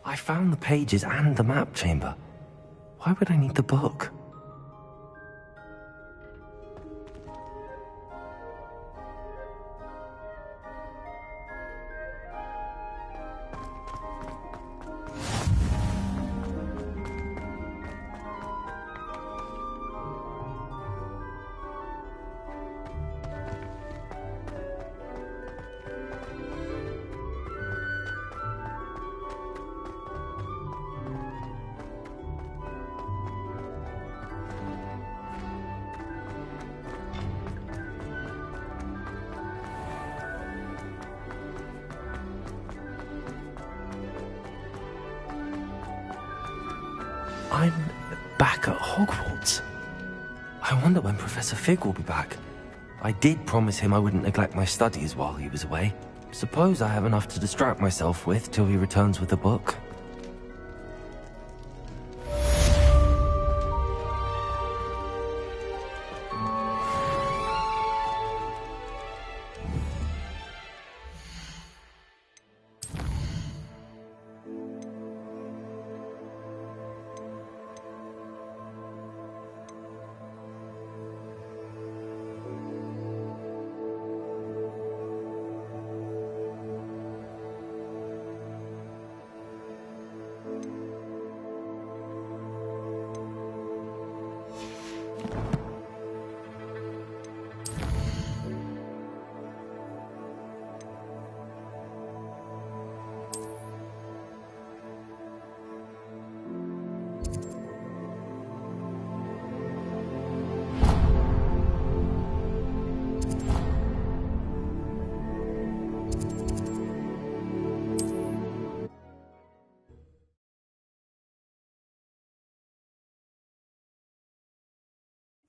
I found the pages and the map chamber. Why would I need the book? I'm back at Hogwarts. I wonder when Professor Fig will be back. I did promise him I wouldn't neglect my studies while he was away. Suppose I have enough to distract myself with till he returns with the book.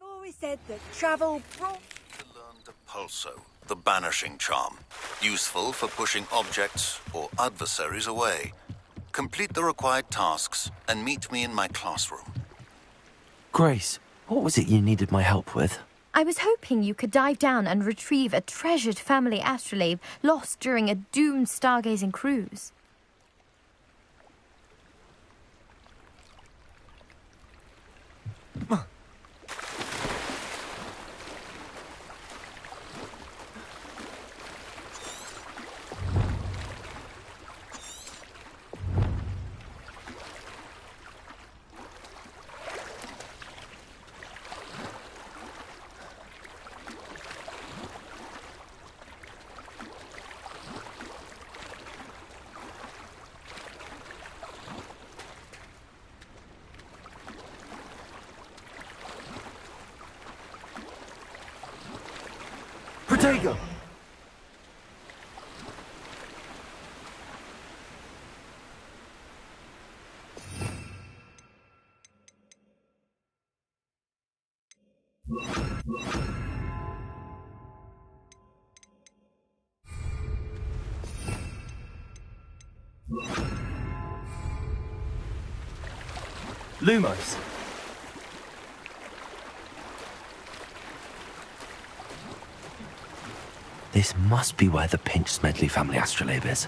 Always said that travel brought... To learn the pulso, the banishing charm. Useful for pushing objects or adversaries away. Complete the required tasks and meet me in my classroom. Grace, what was it you needed my help with? I was hoping you could dive down and retrieve a treasured family astrolabe lost during a doomed stargazing cruise. Protego! Lumos. This must be where the Pinch Smedley family astrolabe is.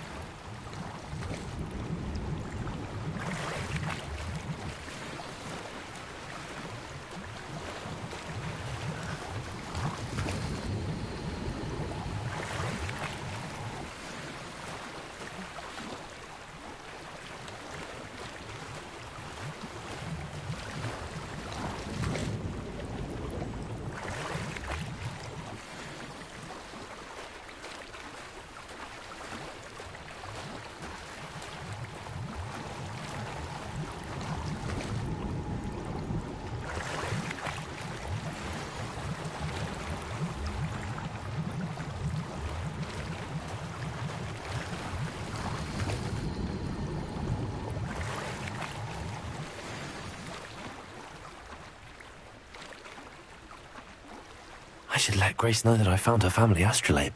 I should let Grace know that I found her family astrolabe.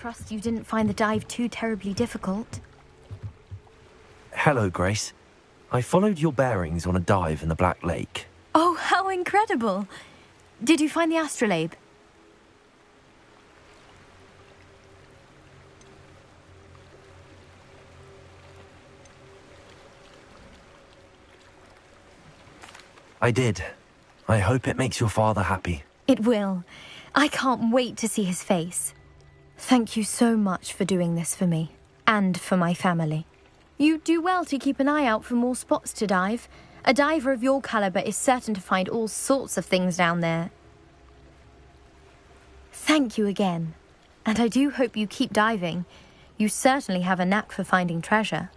trust you didn't find the dive too terribly difficult. Hello, Grace. I followed your bearings on a dive in the Black Lake. Oh, how incredible! Did you find the astrolabe? I did. I hope it makes your father happy. It will. I can't wait to see his face. Thank you so much for doing this for me, and for my family. You do well to keep an eye out for more spots to dive. A diver of your caliber is certain to find all sorts of things down there. Thank you again. And I do hope you keep diving. You certainly have a knack for finding treasure.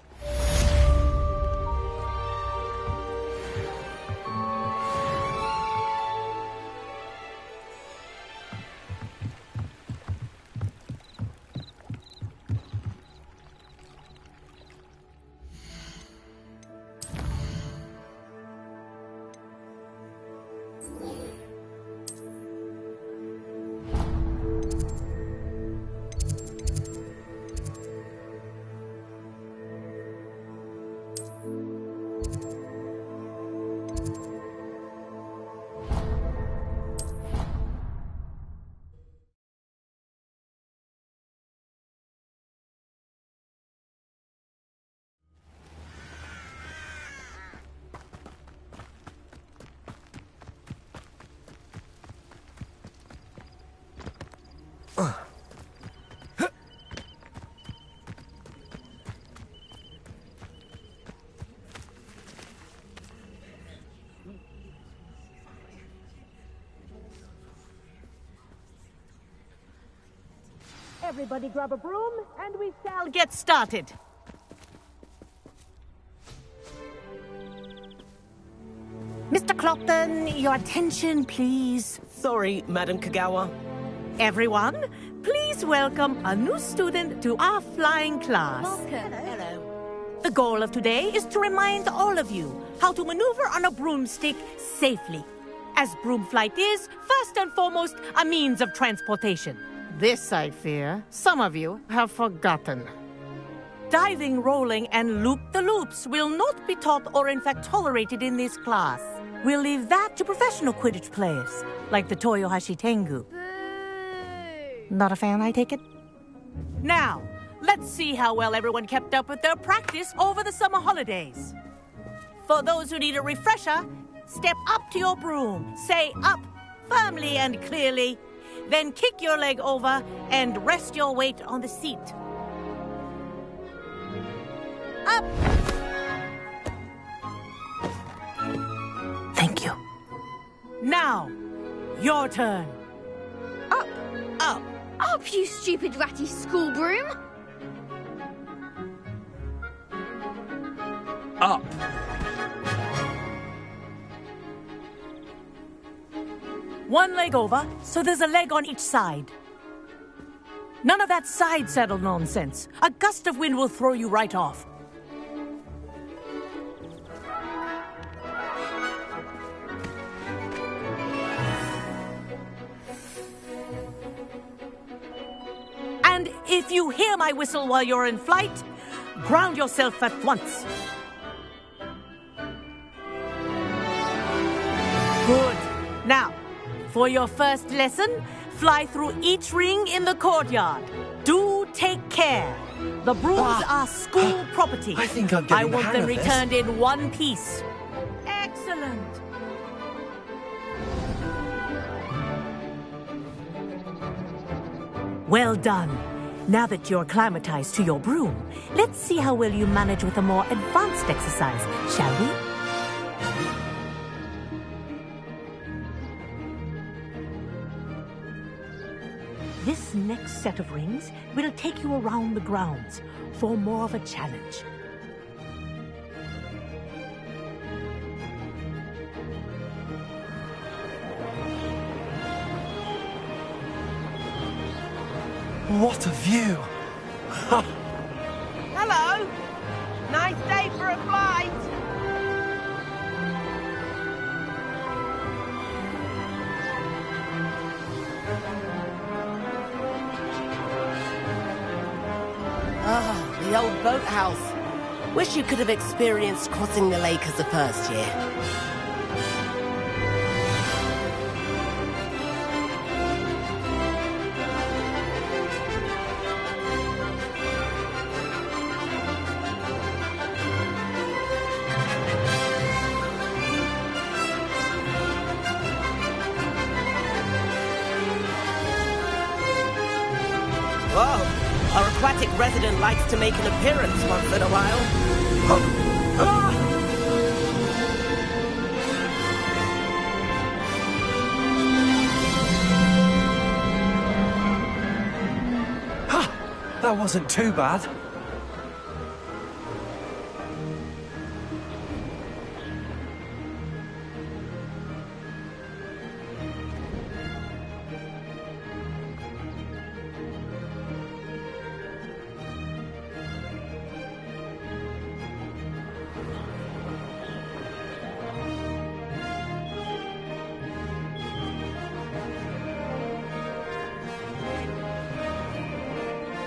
Everybody grab a broom, and we shall get started. Mr. Clopton, your attention, please. Sorry, Madam Kagawa. Everyone, please welcome a new student to our flying class. Welcome. Hello. The goal of today is to remind all of you how to maneuver on a broomstick safely, as broom flight is, first and foremost, a means of transportation. This, I fear, some of you have forgotten. Diving, rolling, and loop-the-loops will not be taught or in fact tolerated in this class. We'll leave that to professional Quidditch players, like the Toyohashi Tengu. Not a fan, I take it? Now, let's see how well everyone kept up with their practice over the summer holidays. For those who need a refresher, step up to your broom, say up firmly and clearly, then kick your leg over and rest your weight on the seat. Up! Thank you. Now, your turn. Up! Up! Up, you stupid ratty school broom! Up. One leg over, so there's a leg on each side. None of that side saddle nonsense. A gust of wind will throw you right off. And if you hear my whistle while you're in flight, ground yourself at once. Good. Now, for your first lesson, fly through each ring in the courtyard. Do take care. The brooms are school property. I think I'm getting I the want hang them of this. returned in one piece. Excellent. Well done. Now that you're acclimatized to your broom, let's see how well you manage with a more advanced exercise, shall we? This next set of rings will take you around the grounds for more of a challenge. What a view! Hello! Nice day for a flight! Ah, the old boathouse. Wish you could have experienced crossing the lake as a first year. Whoa, our aquatic resident likes to make an appearance once in a while. That wasn't too bad.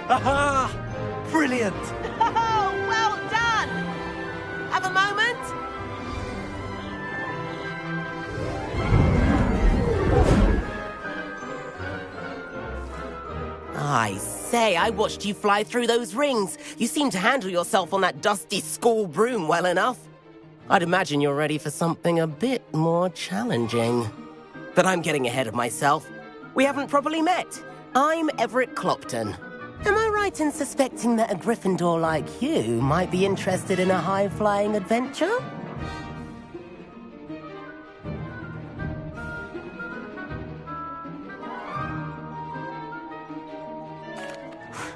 Aha! Brilliant! Oh, well done! Have a moment? I say, I watched you fly through those rings. You seem to handle yourself on that dusty school broom well enough. I'd imagine you're ready for something a bit more challenging. But I'm getting ahead of myself. We haven't properly met. I'm Everett Clopton. Am I right in suspecting that a Gryffindor like you might be interested in a high-flying adventure?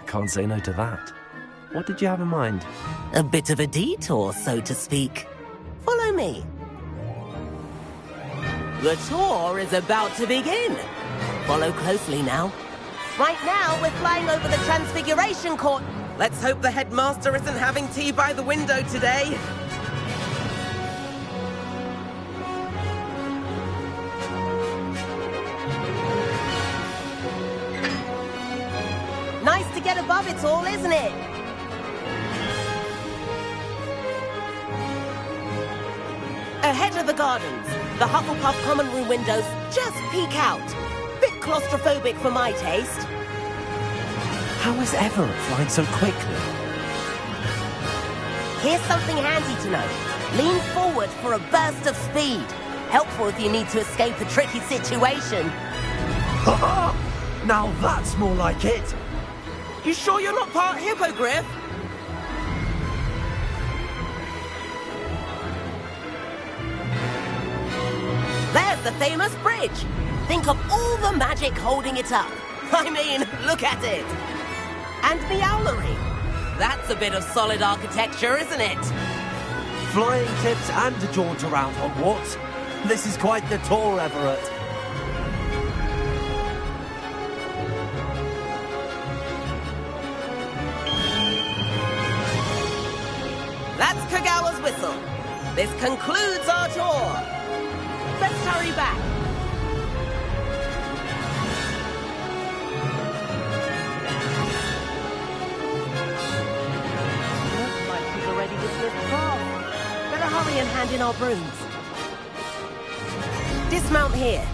Can't say no to that. What did you have in mind? A bit of a detour, so to speak. Follow me. The tour is about to begin. Follow closely now. Right now, we're flying over the Transfiguration Court. Let's hope the headmaster isn't having tea by the window today. Nice to get above it all, isn't it? Ahead of the gardens, the Hufflepuff common room windows just peek out. Bit claustrophobic for my taste. How is Everett flying so quickly? Here's something handy to know. Lean forward for a burst of speed. Helpful if you need to escape a tricky situation. Now that's more like it! You sure you're not part hippogriff? There's the famous bridge. Think of all the magic holding it up. I mean, look at it. And the owlery. That's a bit of solid architecture, isn't it? Flying tips and a jaunt around Hogwarts. This is quite the tour, Everett. That's Kagawa's whistle. This concludes our tour. Let's hurry back. Looks like he's already dismissed class. Better hurry and hand in our brooms. Dismount here.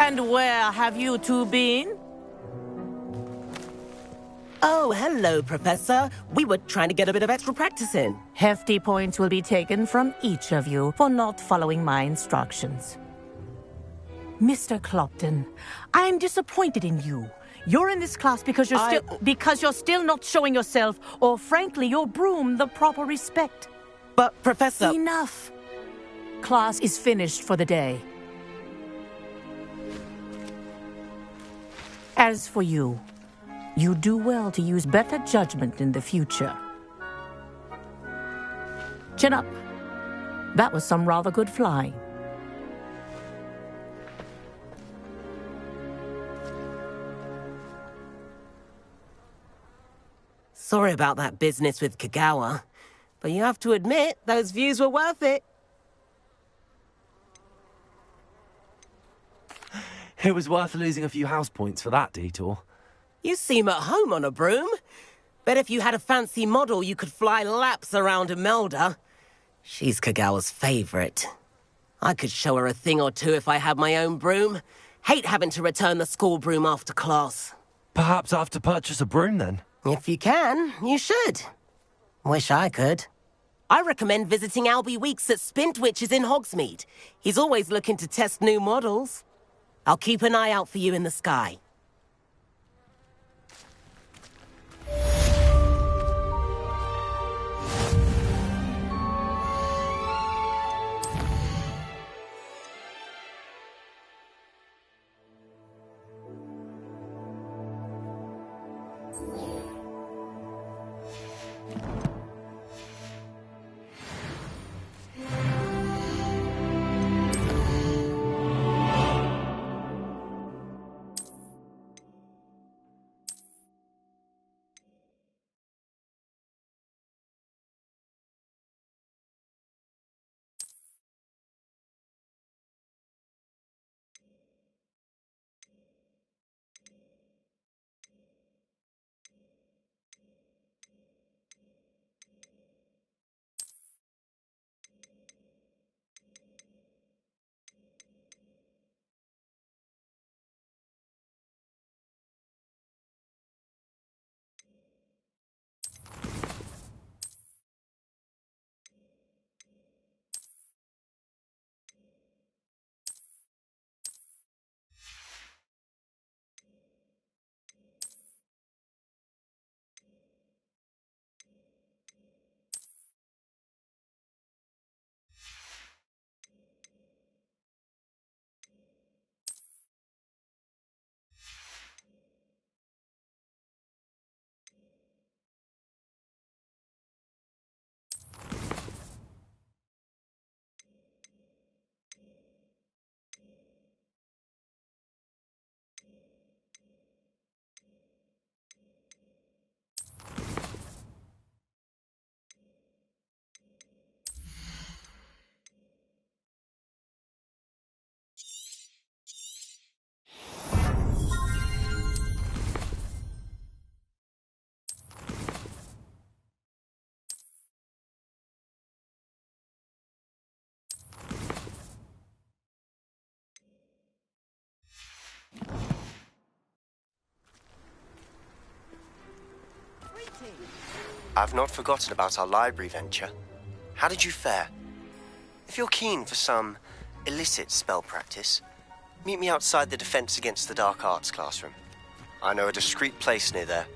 And where have you two been? Oh, hello, Professor. We were trying to get a bit of extra practice in. Hefty points will be taken from each of you for not following my instructions. Mr. Clopton, I'm disappointed in you. You're in this class because you're still not showing yourself, or frankly, your broom, the proper respect. But, Professor... Enough. Class is finished for the day. As for you, you do well to use better judgment in the future. Chin up. That was some rather good flying. Sorry about that business with Kagawa, but you have to admit, those views were worth it. It was worth losing a few house points for that detour. You seem at home on a broom. Bet if you had a fancy model, you could fly laps around Imelda. She's Kagawa's favorite. I could show her a thing or two if I had my own broom. Hate having to return the school broom after class. Perhaps I have to purchase a broom then? If you can, you should. Wish I could. I recommend visiting Albie Weeks at Spintwitches in Hogsmeade. He's always looking to test new models. I'll keep an eye out for you in the sky. I've not forgotten about our library venture. How did you fare? If you're keen for some illicit spell practice, meet me outside the Defense Against the Dark Arts classroom. I know a discreet place near there.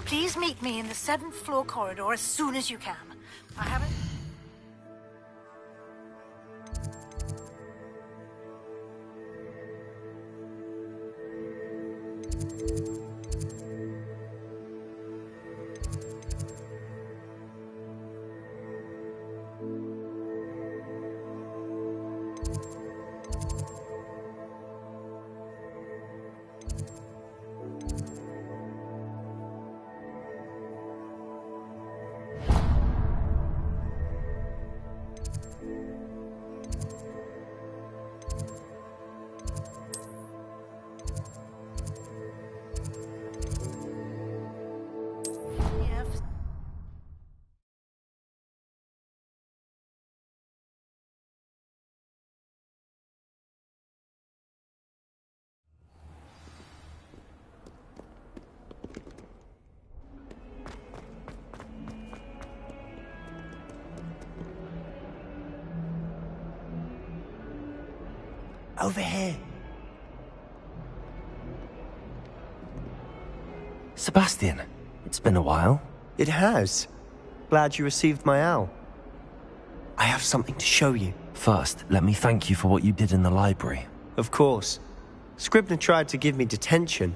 Please meet me in the 7th floor corridor as soon as you can. I haven't... Over here. Sebastian, it's been a while. It has. Glad you received my owl. I have something to show you. First, let me thank you for what you did in the library. Of course. Scribner tried to give me detention,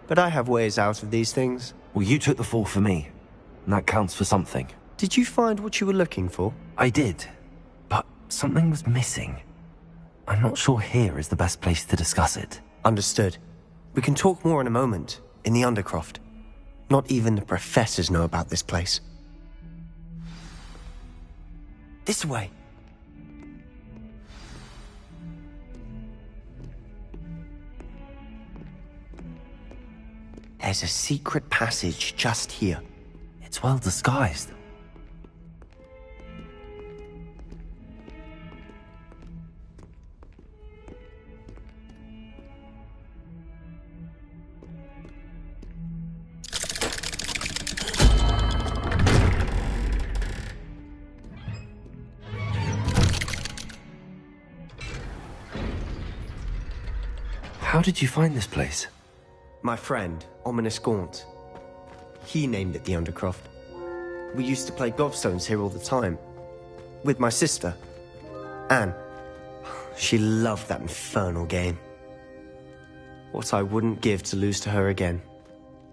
but I have ways out of these things. Well, you took the fall for me, and that counts for something. Did you find what you were looking for? I did, but something was missing. I'm not sure here is the best place to discuss it. Understood. We can talk more in a moment, in the Undercroft. Not even the professors know about this place. This way. There's a secret passage just here. It's well disguised. How did you find this place? My friend, Ominous Gaunt. He named it the Undercroft. We used to play gobstones here all the time. With my sister, Anne. She loved that infernal game. What I wouldn't give to lose to her again.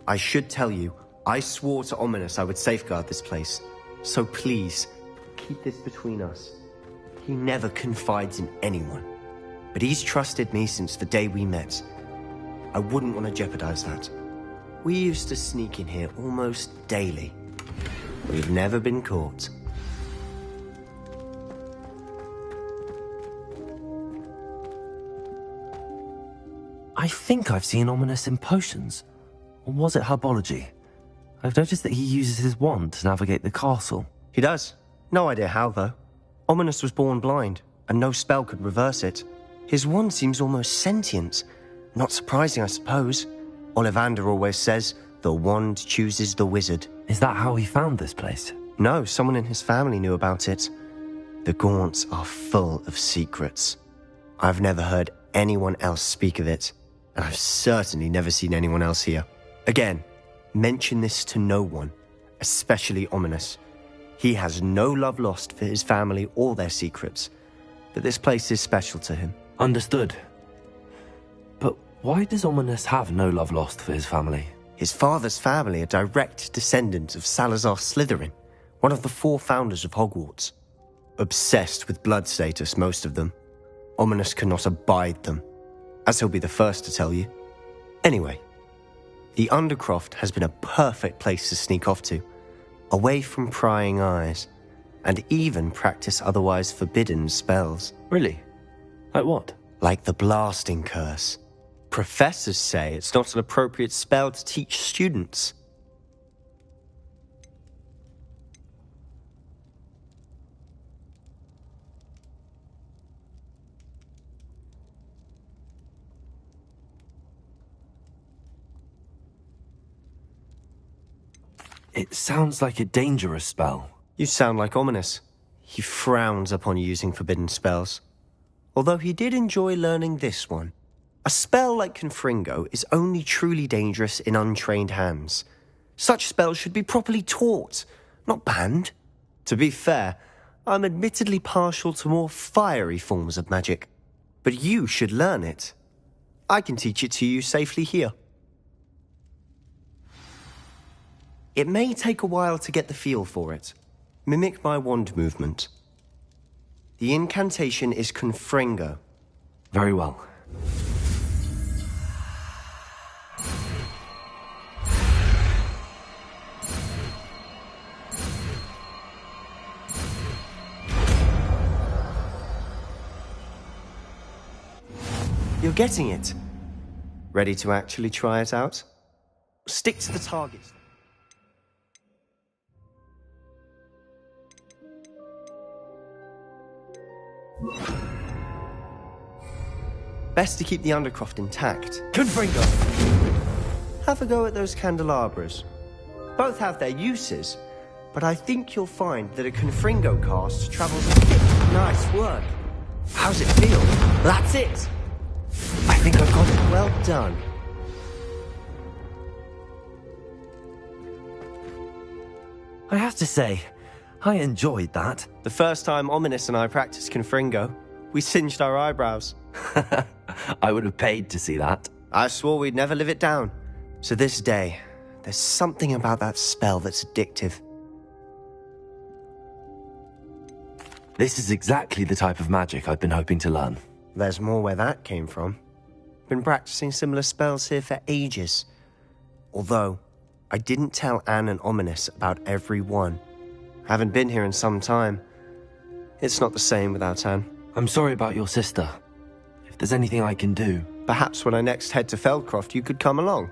I should tell you, I swore to Ominous I would safeguard this place. So please, keep this between us. He never confides in anyone. But he's trusted me since the day we met. I wouldn't want to jeopardize that. We used to sneak in here almost daily. We've never been caught. I think I've seen Ominous in potions. Or was it herbology? I've noticed that he uses his wand to navigate the castle. He does. No idea how, though. Ominous was born blind, and no spell could reverse it. His wand seems almost sentient. Not surprising, I suppose. Ollivander always says, the wand chooses the wizard. Is that how he found this place? No, someone in his family knew about it. The Gaunts are full of secrets. I've never heard anyone else speak of it, and I've certainly never seen anyone else here. Again, mention this to no one, especially Ominous. He has no love lost for his family or their secrets, but this place is special to him. Understood. But why does Ominous have no love lost for his family? His father's family are direct descendants of Salazar Slytherin, one of the 4 founders of Hogwarts. Obsessed with blood status, most of them. Ominous cannot abide them, as he'll be the first to tell you. Anyway, the Undercroft has been a perfect place to sneak off to, away from prying eyes, and even practice otherwise forbidden spells. Really? Like what? Like the blasting curse. Professors say it's not an appropriate spell to teach students. It sounds like a dangerous spell. You sound like Ominous. He frowns upon using forbidden spells. Although he did enjoy learning this one. A spell like Confringo is only truly dangerous in untrained hands. Such spells should be properly taught, not banned. To be fair, I'm admittedly partial to more fiery forms of magic. But you should learn it. I can teach it to you safely here. It may take a while to get the feel for it. Mimic my wand movement. The incantation is Confringo. Very well. You're getting it. Ready to actually try it out? Stick to the target. Best to keep the Undercroft intact. Confringo! Have a go at those candelabras. Both have their uses, but I think you'll find that a Confringo cast travels... Nice work. How's it feel? That's it! I think I've got it. Well done. I have to say, I enjoyed that. The first time Ominous and I practiced Confringo, we singed our eyebrows. I would have paid to see that. I swore we'd never live it down. To this day, there's something about that spell that's addictive. This is exactly the type of magic I've been hoping to learn. There's more where that came from. Been practicing similar spells here for ages. Although, I didn't tell Anne and Ominous about every one. Haven't been here in some time. It's not the same without Anne. I'm sorry about your sister. If there's anything I can do... Perhaps when I next head to Feldcroft, you could come along.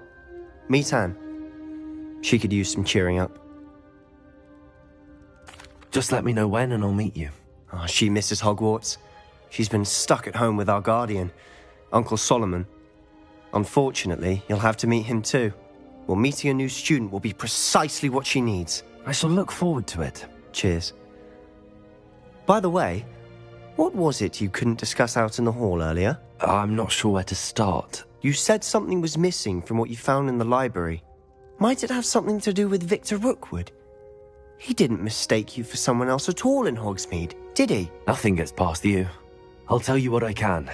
Meet Anne. She could use some cheering up. Just let me know when and I'll meet you. Oh, she misses Hogwarts. She's been stuck at home with our guardian, Uncle Solomon. Unfortunately, you'll have to meet him too. Well, meeting a new student will be precisely what she needs. I shall look forward to it. Cheers. By the way, what was it you couldn't discuss out in the hall earlier? I'm not sure where to start. You said something was missing from what you found in the library. Might it have something to do with Victor Rookwood? He didn't mistake you for someone else at all in Hogsmeade, did he? Nothing gets past you. I'll tell you what I can.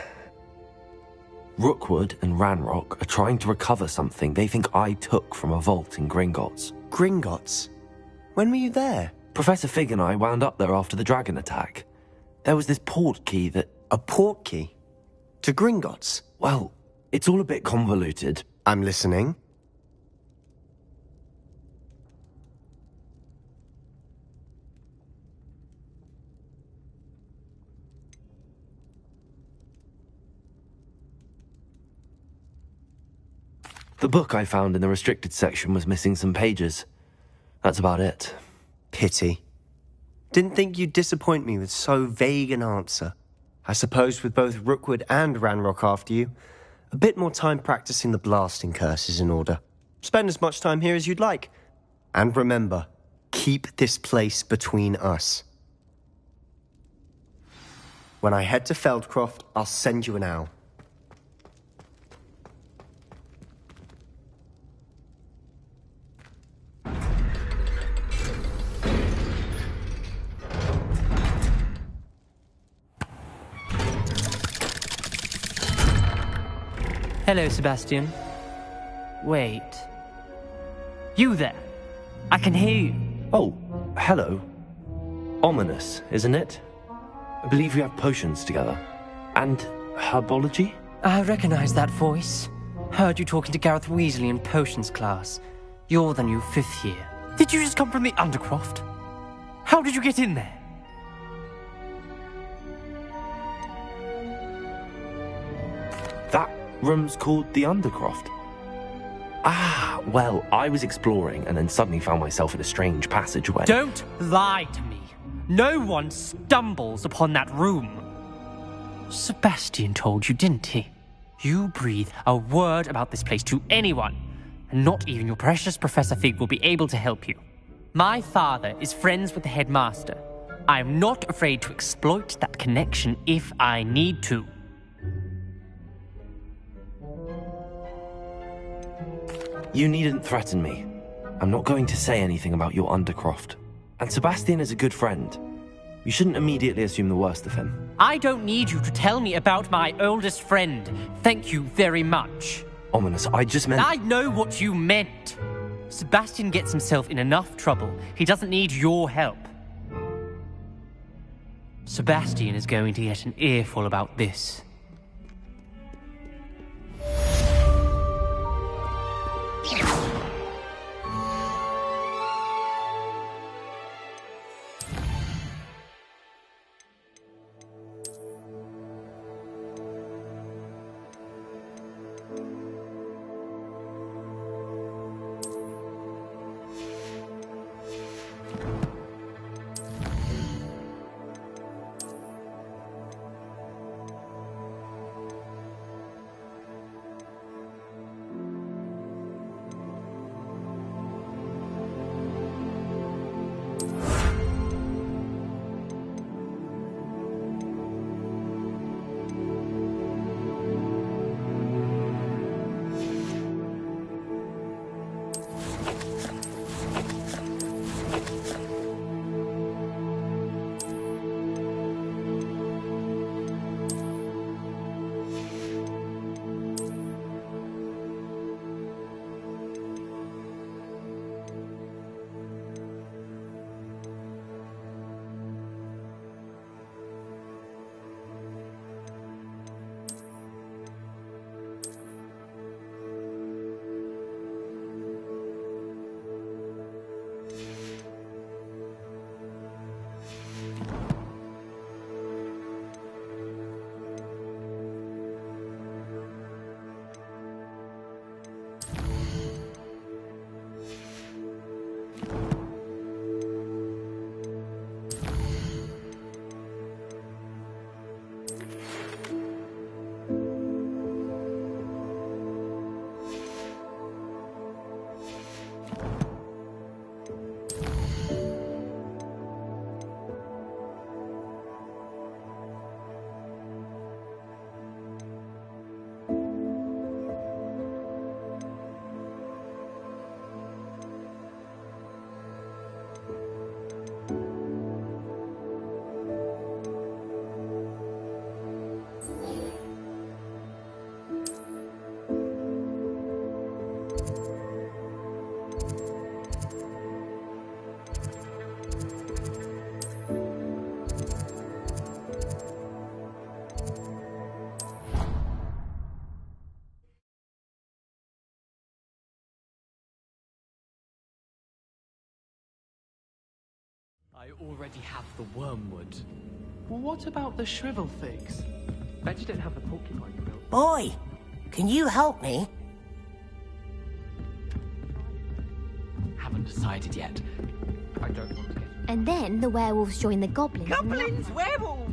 Rookwood and Ranrock are trying to recover something they think I took from a vault in Gringotts. Gringotts? When were you there? Professor Fig and I wound up there after the dragon attack. There was this port key that... A port key? To Gringotts? Well, it's all a bit convoluted. I'm listening. The book I found in the restricted section was missing some pages. That's about it. Pity. Didn't think you'd disappoint me with so vague an answer. I suppose with both Rookwood and Ranrock after you, a bit more time practicing the blasting curse is in order. Spend as much time here as you'd like. And remember, keep this place between us. When I head to Feldcroft, I'll send you an owl. Hello, Sebastian. Wait. You there? I can hear you. Oh, hello. Ominous, isn't it? I believe we have potions together. And herbology? I recognize that voice. Heard you talking to Gareth Weasley in potions class. You're the new 5th year. Did you just come from the Undercroft? How did you get in there? That room's called the Undercroft. Ah, well, I was exploring and then suddenly found myself in a strange passageway. Don't lie to me. No one stumbles upon that room. Sebastian told you, didn't he? You breathe a word about this place to anyone, and not even your precious Professor Fig will be able to help you. My father is friends with the headmaster. I am not afraid to exploit that connection if I need to. You needn't threaten me. I'm not going to say anything about your Undercroft. And Sebastian is a good friend. You shouldn't immediately assume the worst of him. I don't need you to tell me about my oldest friend. Thank you very much. Ominous, I just meant... I know what you meant. Sebastian gets himself in enough trouble. He doesn't need your help. Sebastian is going to get an earful about this. I already have the wormwood. Well, what about the shrivel figs? Bet you don't have the porcupine you built. Boy, can you help me? Haven't decided yet. I don't want to get... And then the werewolves join the goblins. Goblins, werewolves!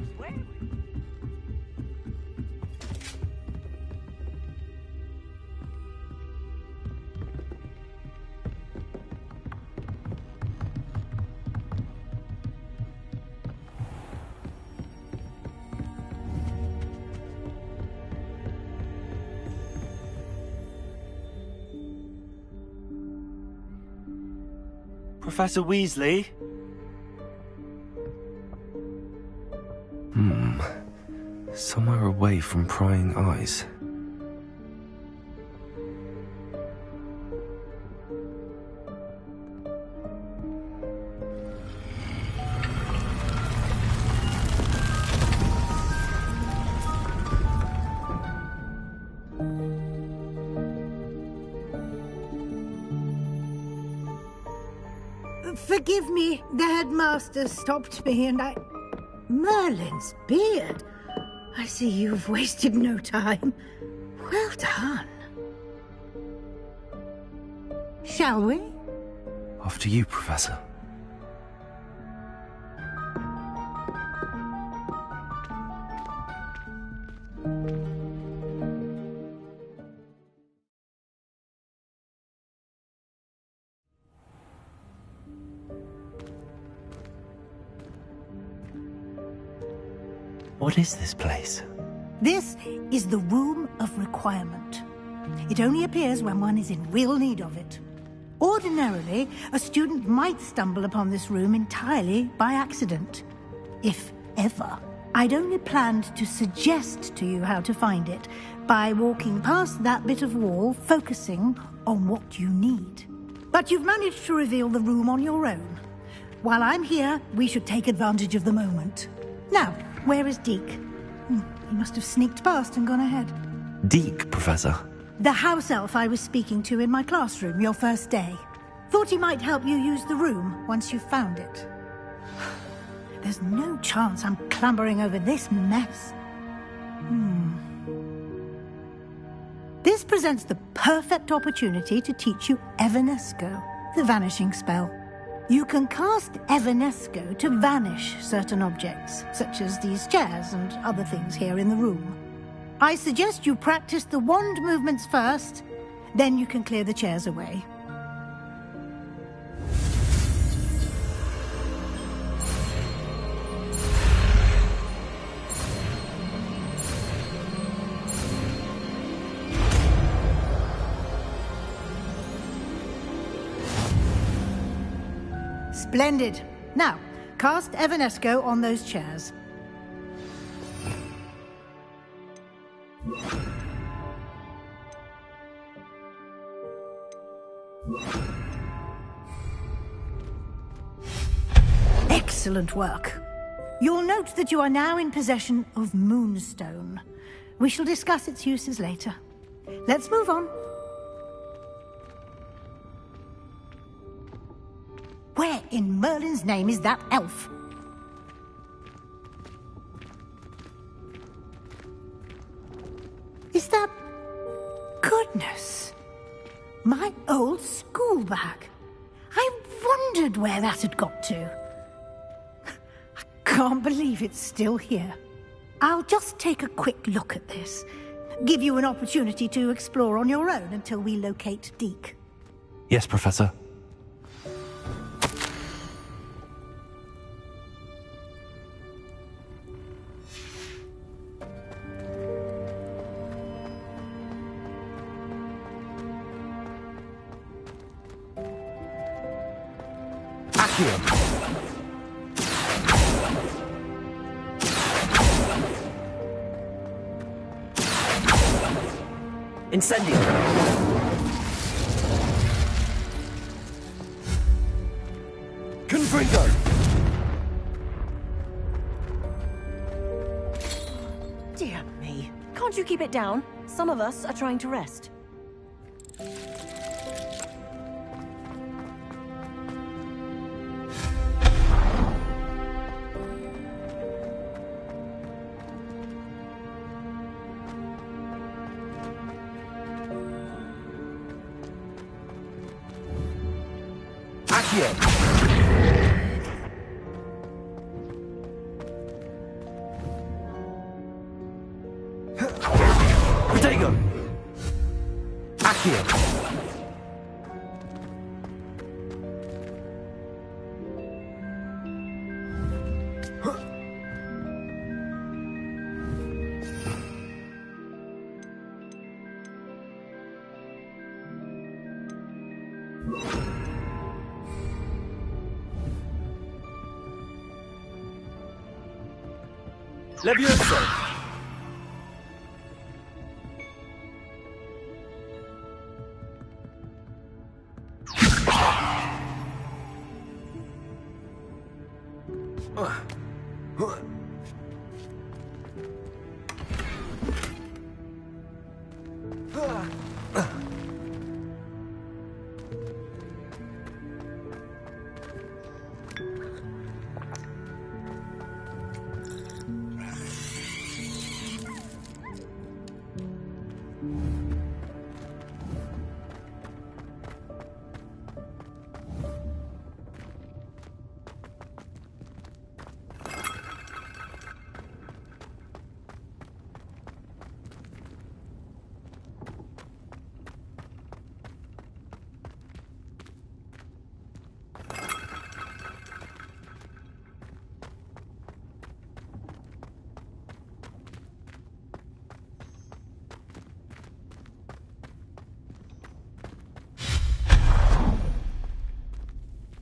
Professor Weasley? Somewhere away from prying eyes. Forgive me, the headmaster stopped me and Merlin's beard. I see you've wasted no time. Well done. Shall we? After you, Professor. What is this place? This is the Room of Requirement. It only appears when one is in real need of it. Ordinarily, a student might stumble upon this room entirely by accident. If ever. I'd only planned to suggest to you how to find it by walking past that bit of wall, focusing on what you need. But you've managed to reveal the room on your own. While I'm here, we should take advantage of the moment. Now, where is Deke? He must have sneaked past and gone ahead. Deke, Professor? The house elf I was speaking to in my classroom your first day. Thought he might help you use the room once you've found it. There's no chance I'm clambering over this mess. This presents the perfect opportunity to teach you Evanesco, the vanishing spell. You can cast Evanesco to vanish certain objects, such as these chairs and other things here in the room. I suggest you practice the wand movements first, then you can clear the chairs away. Splendid. Now, cast Evanesco on those chairs. Excellent work. You'll note that you are now in possession of Moonstone. We shall discuss its uses later. Let's move on. Where in Merlin's name is that elf? Is that... Goodness! My old school bag. I wondered where that had got to. I can't believe it's still here. I'll just take a quick look at this. Give you an opportunity to explore on your own until we locate Deke. Yes, Professor. Incendio. Confringo! Dear me. Can't you keep it down? Some of us are trying to rest. Accio! Protego! Accio! Levioso!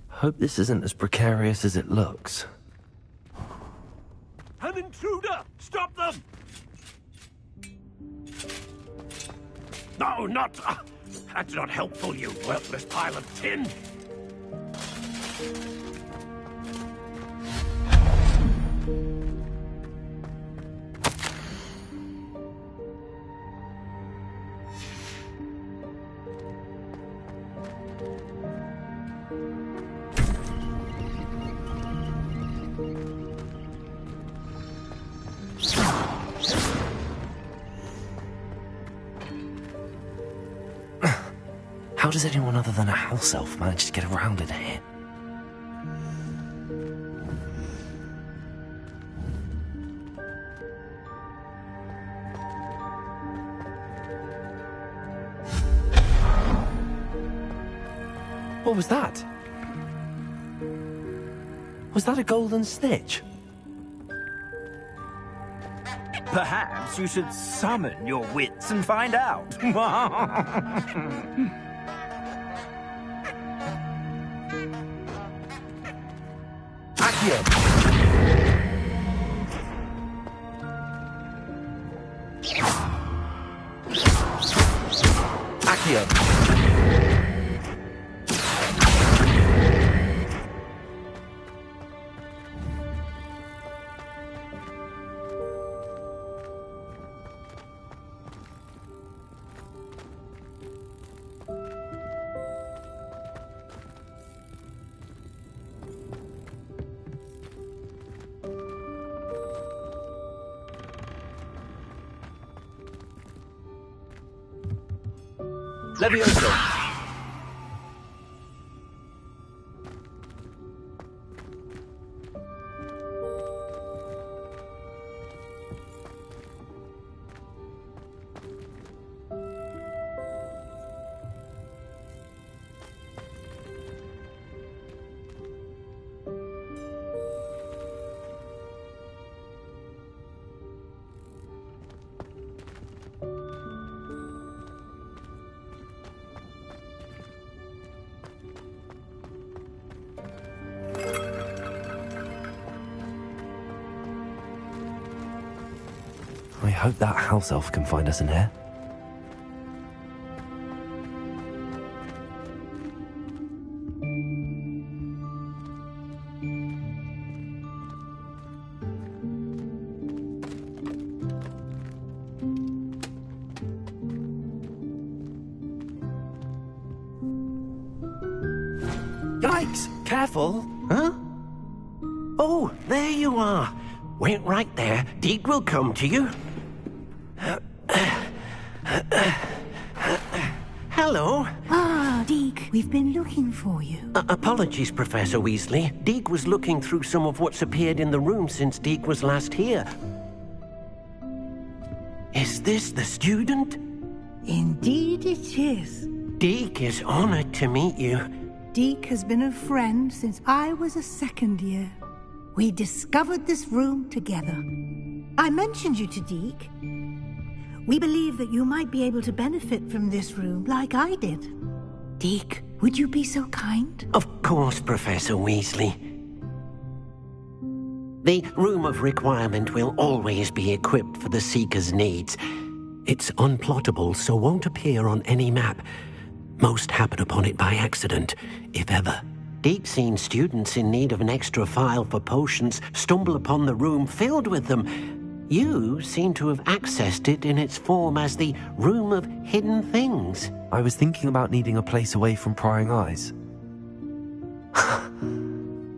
Hope this isn't as precarious as it looks. An intruder! Stop them! No, not... that's not helpful, you worthless pile of tin! How does anyone other than a house elf manage to get around in here? What was that? Was that a golden snitch? Perhaps you should summon your wits and find out. Accio! Accio! Levioso! I hope that house elf can find us in here. Yikes! Careful! Huh? Oh, there you are. Wait right there. Deed will come to you. Hello. Ah, Deke, we've been looking for you. Apologies, Professor Weasley. Deke was looking through some of what's appeared in the room since Deke was last here. Is this the student? Indeed it is. Deke is honored to meet you. Deke has been a friend since I was a second year. We discovered this room together. I mentioned you to Deke. We believe that you might be able to benefit from this room like I did. Deke, would you be so kind? Of course, Professor Weasley. The Room of Requirement will always be equipped for the Seeker's needs. It's unplottable, so won't appear on any map. Most happen upon it by accident, if ever. Deke's seen students in need of an extra file for potions stumble upon the room filled with them. You seem to have accessed it in its form as the Room of Hidden Things. I was thinking about needing a place away from prying eyes.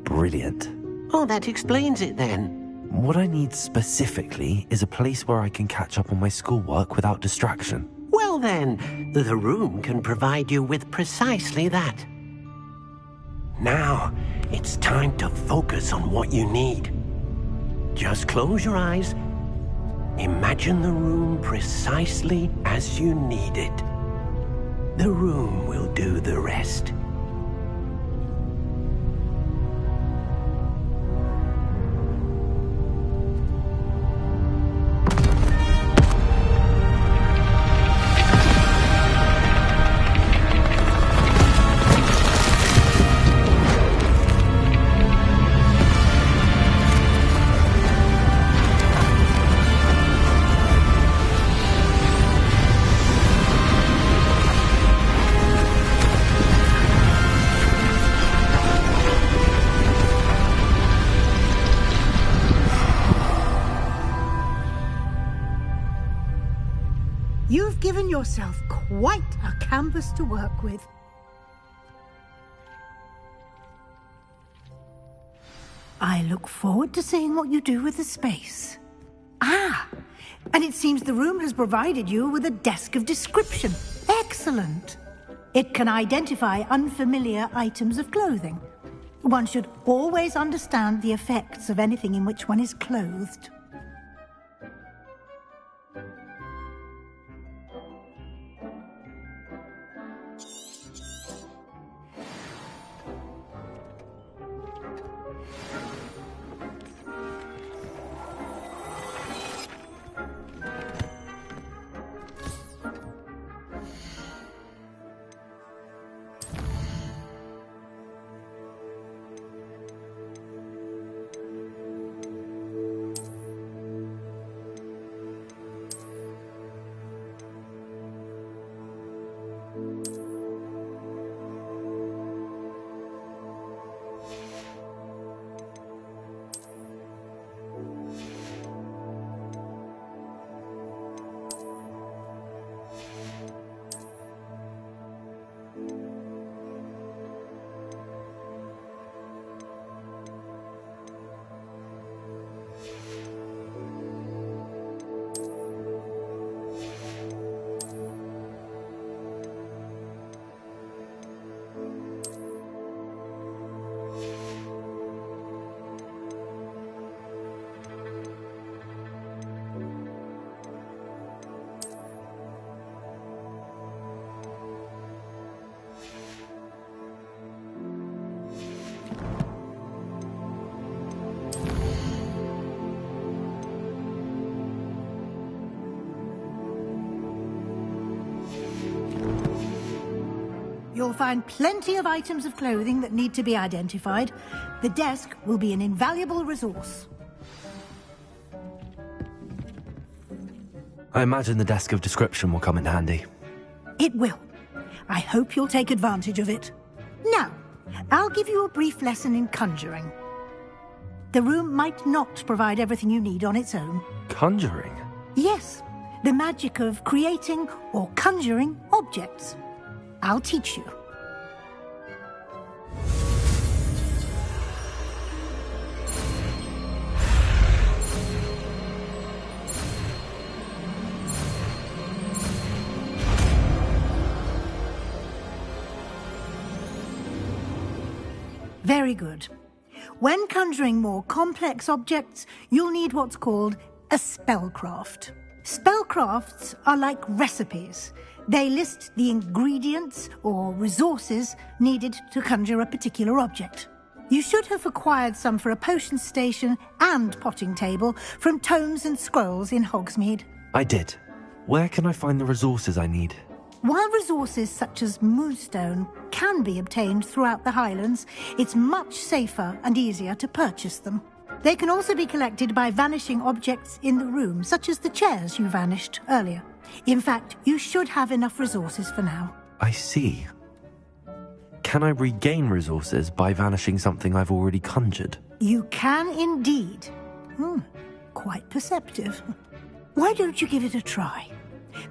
Brilliant. Oh, that explains it then. What I need specifically is a place where I can catch up on my schoolwork without distraction. Well then, the room can provide you with precisely that. Now, it's time to focus on what you need. Just close your eyes. Imagine the room precisely as you need it. The room will do the rest. You've given yourself quite a canvas to work with. I look forward to seeing what you do with the space. Ah, and it seems the room has provided you with a desk of description. Excellent. It can identify unfamiliar items of clothing. One should always understand the effects of anything in which one is clothed. You'll find plenty of items of clothing that need to be identified. The desk will be an invaluable resource. I imagine the desk of description will come in handy. It will. I hope you'll take advantage of it. Now, I'll give you a brief lesson in conjuring. The room might not provide everything you need on its own. Conjuring? Yes, the magic of creating or conjuring objects. I'll teach you. Very good. When conjuring more complex objects, you'll need what's called a spellcraft. Spellcrafts are like recipes. They list the ingredients or resources needed to conjure a particular object. You should have acquired some for a potion station and potting table from tomes and scrolls in Hogsmeade. I did. Where can I find the resources I need? While resources such as moonstone can be obtained throughout the Highlands, it's much safer and easier to purchase them. They can also be collected by vanishing objects in the room, such as the chairs you vanished earlier. In fact, you should have enough resources for now. I see. Can I regain resources by vanishing something I've already conjured? You can indeed. Quite perceptive. Why don't you give it a try?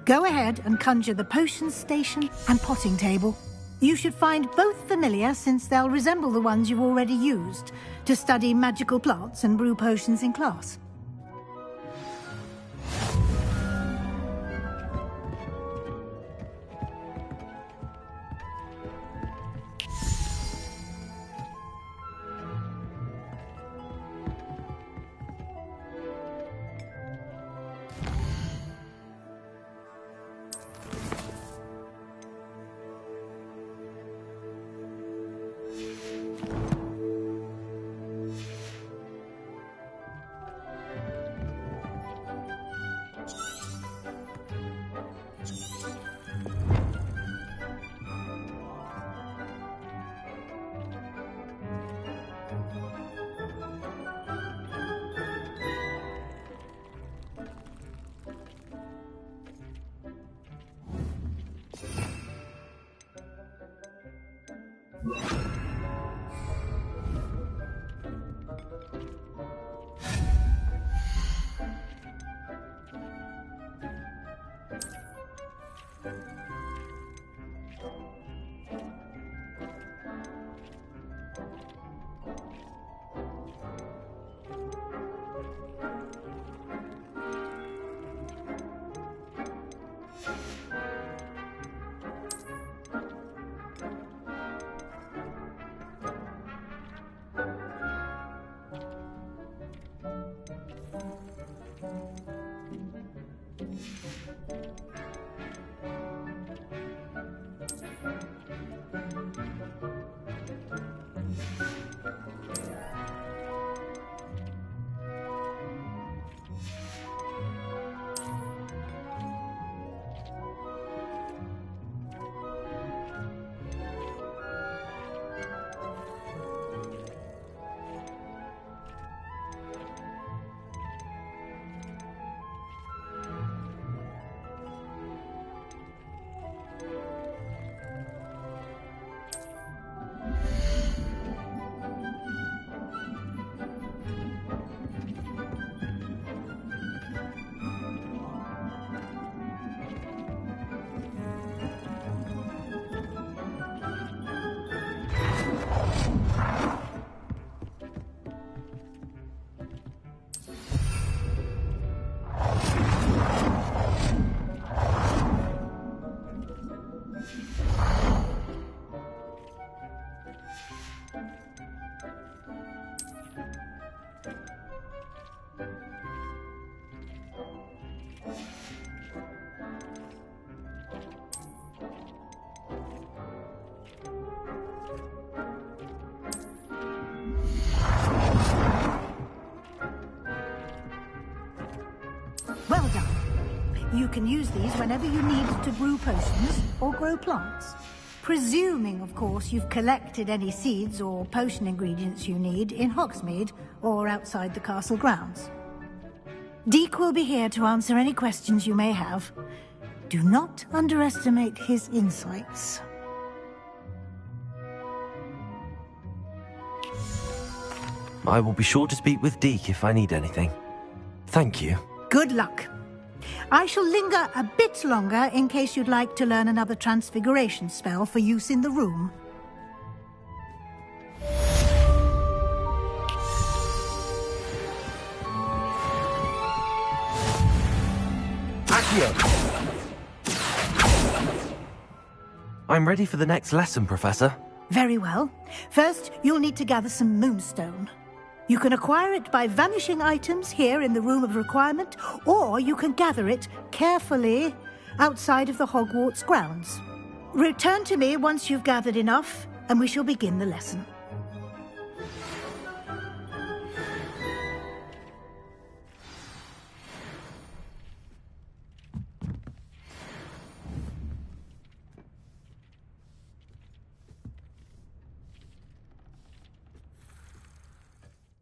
Go ahead and conjure the potion station and potting table. You should find both familiar, since they'll resemble the ones you've already used to study magical plants and brew potions in class. Well done. You can use these whenever you need to brew potions or grow plants. Presuming, of course, you've collected any seeds or potion ingredients you need in Hogsmeade or outside the castle grounds. Deek will be here to answer any questions you may have. Do not underestimate his insights. I will be sure to speak with Deek if I need anything. Thank you. Good luck. I shall linger a bit longer in case you'd like to learn another transfiguration spell for use in the room. I'm ready for the next lesson, Professor. Very well. First, you'll need to gather some moonstone. You can acquire it by vanishing items here in the Room of Requirement, or you can gather it carefully outside of the Hogwarts grounds. Return to me once you've gathered enough, and we shall begin the lesson.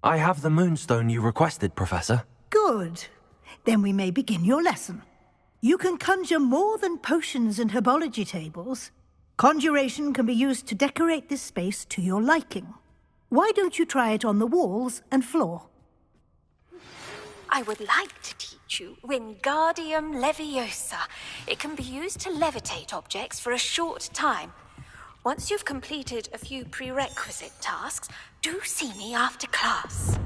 I have the moonstone you requested, Professor. Good. Then we may begin your lesson. You can conjure more than potions and herbology tables. Conjuration can be used to decorate this space to your liking. Why don't you try it on the walls and floor? I would like to teach you Wingardium Leviosa. It can be used to levitate objects for a short time. Once you've completed a few prerequisite tasks, do see me after class.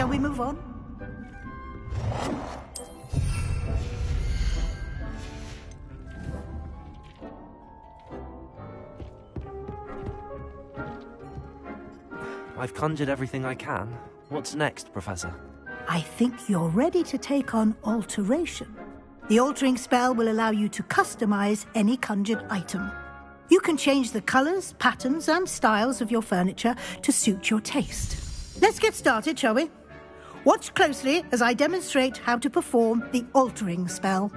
Shall we move on? I've conjured everything I can. What's next, Professor? I think you're ready to take on alteration. The altering spell will allow you to customize any conjured item. You can change the colors, patterns, and styles of your furniture to suit your taste. Let's get started, shall we? Watch closely as I demonstrate how to perform the altering spell.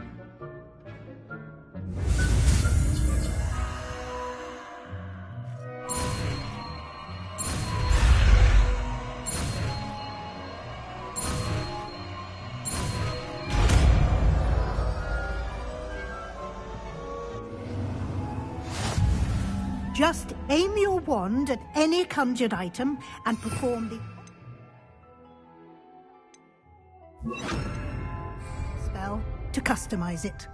Just aim your wand at any conjured item and perform the spell to customize it.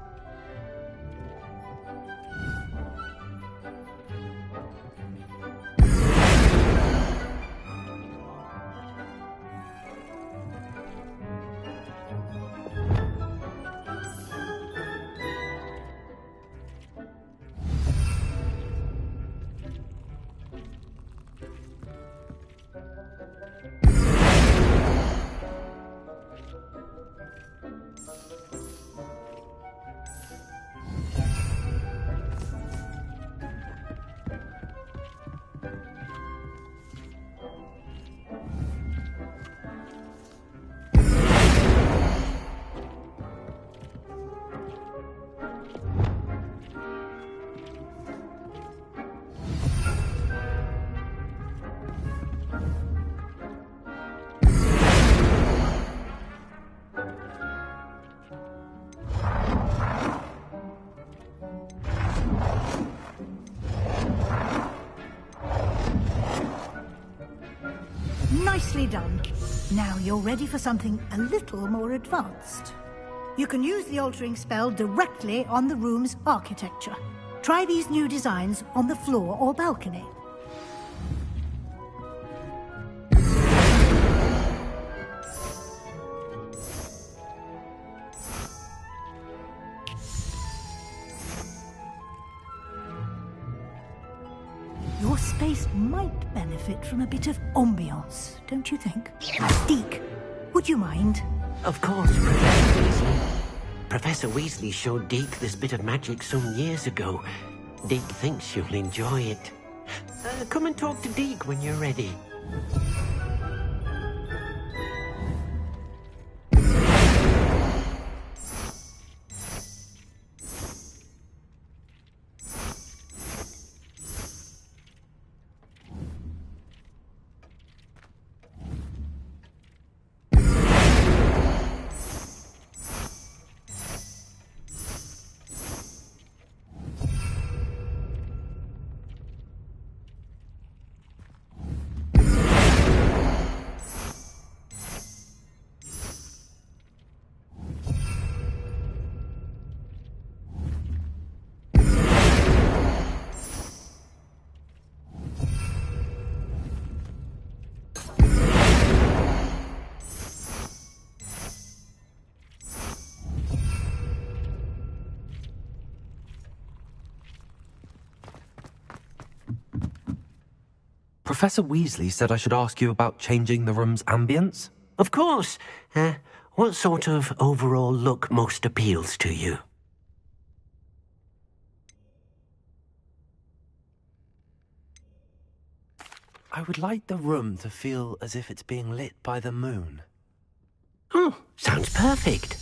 Nicely done. Now you're ready for something a little more advanced. You can use the altering spell directly on the room's architecture. Try these new designs on the floor or balcony. Your space might benefit from a bit of ambiance, don't you think? Deke, would you mind? Of course, Professor Weasley. Professor Weasley showed Deke this bit of magic some years ago. Deke thinks you'll enjoy it. Come and talk to Deke when you're ready. Professor Weasley said I should ask you about changing the room's ambience. Of course. What sort of overall look most appeals to you? I would like the room to feel as if it's being lit by the moon. Oh, sounds perfect.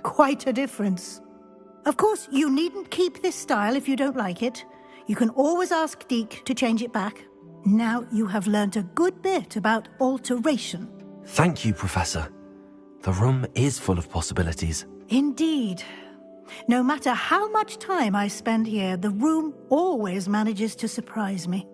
Quite a difference. Of course, you needn't keep this style if you don't like it. You can always ask Deke to change it back. Now you have learnt a good bit about alteration. Thank you, Professor. The room is full of possibilities. Indeed. No matter how much time I spend here, the room always manages to surprise me.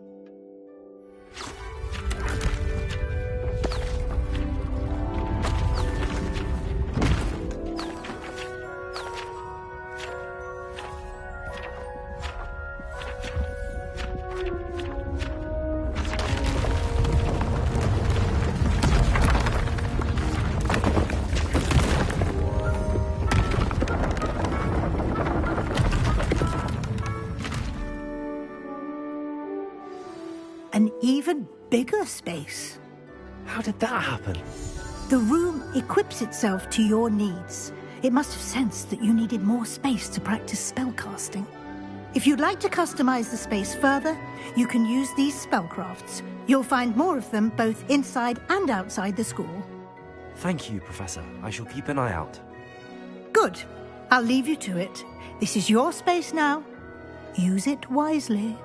even bigger space. How did that happen? The room equips itself to your needs. It must have sensed that you needed more space to practice spellcasting. If you'd like to customize the space further, you can use these spellcrafts. You'll find more of them both inside and outside the school. Thank you, Professor. I shall keep an eye out. Good. I'll leave you to it. This is your space now. Use it wisely.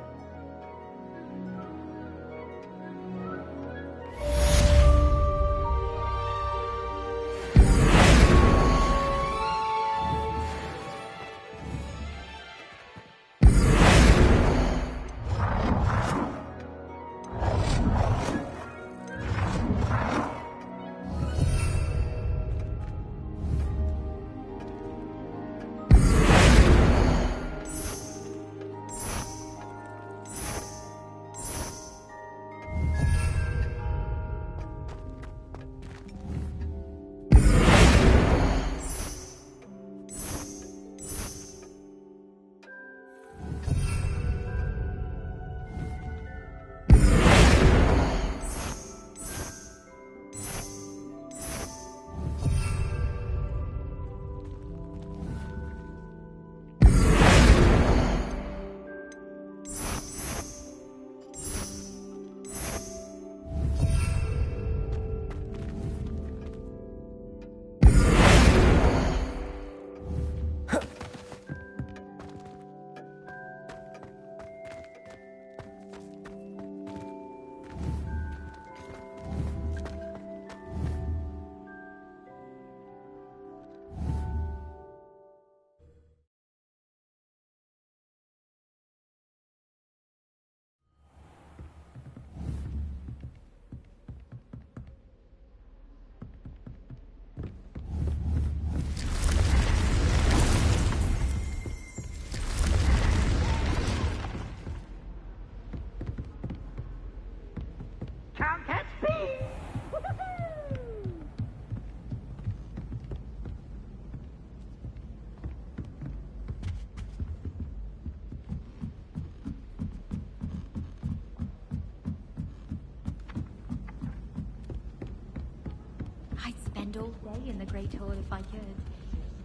I'd spend all day in the Great Hall if I could.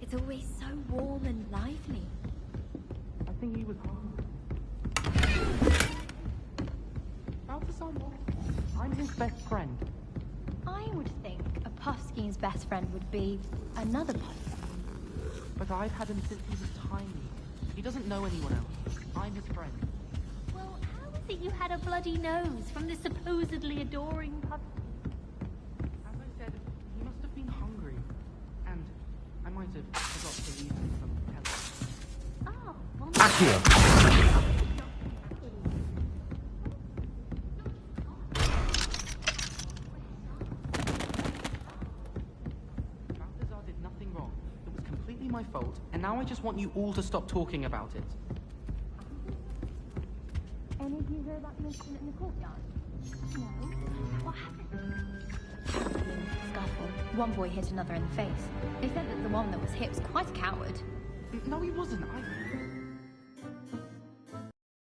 It's always so warm and lively. I think he was hungry. How does I know? I'm his best friend. I would think a Puffskein's best friend would be another Puffskein. But I've had him since he was tiny. He doesn't know anyone else. I'm his friend. Well, how is it you had a bloody nose from this supposedly adoring Puffskein? As I said, he must have been hungry. And I might have forgot to leave him some help. Oh, well, Accio! Balthazar did nothing wrong. It was completely my fault, and now I just want you all to stop talking about it. Any of you hear about the incident in the courtyard? No? What happened? Scuffle. One boy hit another in the face. They said that the one that was hit was quite a coward. No, he wasn't.